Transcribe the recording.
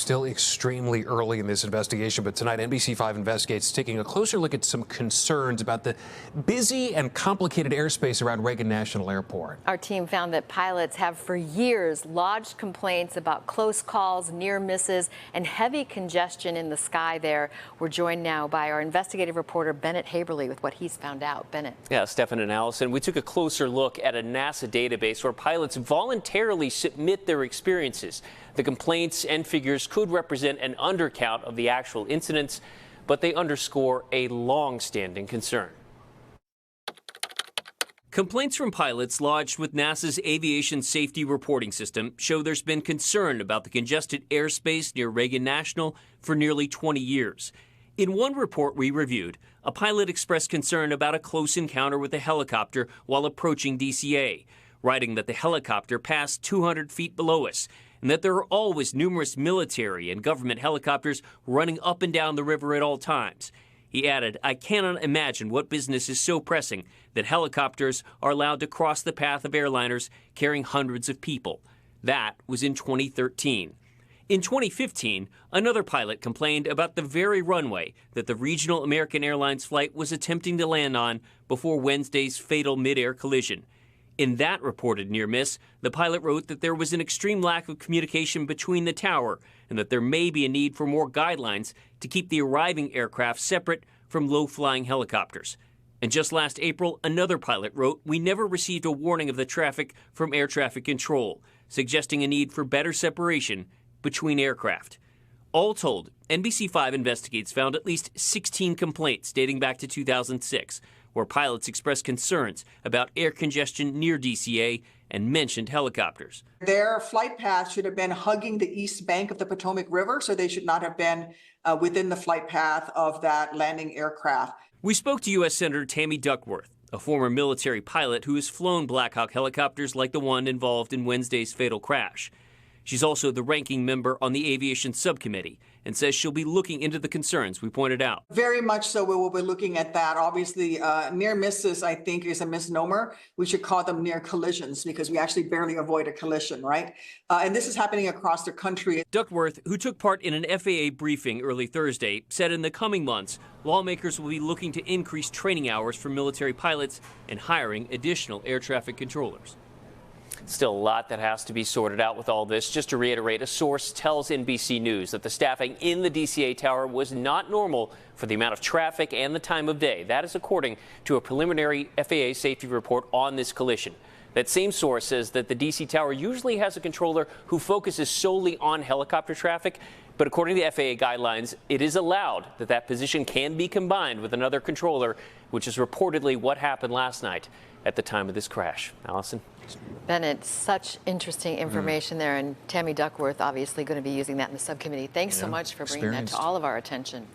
still extremely early in this investigation, but tonight NBC5 Investigates taking a closer look at some concerns about the busy and complicated airspace around Reagan National Airport. Our team found that pilots have for years lodged complaints about close calls, near misses, and heavy congestion in the sky there. We're joined now by our investigative reporter Bennett Haeberle with what he's found out. Bennett. Yeah, Stefan and Allison, we took a closer look at a NASA database where pilots voluntarily submit their experiences. The complaints and figures could represent an undercount of the actual incidents, but they underscore a long-standing concern. Complaints from pilots lodged with NASA's Aviation Safety Reporting System show there's been concern about the congested airspace near Reagan National for nearly 20 years. In one report we reviewed, a pilot expressed concern about a close encounter with a helicopter while approaching DCA, writing that the helicopter passed 200 feet below us and that there are always numerous military and government helicopters running up and down the river at all times. He added, "I cannot imagine what business is so pressing that helicopters are allowed to cross the path of airliners carrying hundreds of people." That was in 2013. In 2015, another pilot complained about the very runway that the regional American Airlines flight was attempting to land on before Wednesday's fatal mid-air collision. In that reported near miss, the pilot wrote that there was an extreme lack of communication between the tower and that there may be a need for more guidelines to keep the arriving aircraft separate from low-flying helicopters. And just last April, another pilot wrote, "We never received a warning of the traffic from air traffic control, suggesting a need for better separation between aircraft." All told, NBC5 Investigates found at least 16 complaints dating back to 2006, where pilots expressed concerns about air congestion near DCA and mentioned helicopters. Their flight path should have been hugging the east bank of the Potomac River, so they should not have been within the flight path of that landing aircraft. We spoke to U.S. Senator Tammy Duckworth, a former military pilot who has flown Black Hawk helicopters like the one involved in Wednesday's fatal crash. She's also the ranking member on the Aviation Subcommittee and says she'll be looking into the concerns we pointed out. Very much so, we will be looking at that. Obviously, near misses, I think, is a misnomer. We should call them near collisions because we actually barely avoid a collision, right? And this is happening across the country. Duckworth, who took part in an FAA briefing early Thursday, said in the coming months, lawmakers will be looking to increase training hours for military pilots and hiring additional air traffic controllers. Still a lot that has to be sorted out with all this. Just to reiterate, a source tells NBC News that the staffing in the DCA tower was not normal for the amount of traffic and the time of day. That is according to a preliminary FAA safety report on this collision. That same source says that the DC tower usually has a controller who focuses solely on helicopter traffic, but according to the FAA guidelines, it is allowed that that position can be combined with another controller, which is reportedly what happened last night at the time of this crash. Allison? Bennett, such interesting information there, and Tammy Duckworth obviously going to be using that in the subcommittee. Thanks so much for bringing that to all of our attention.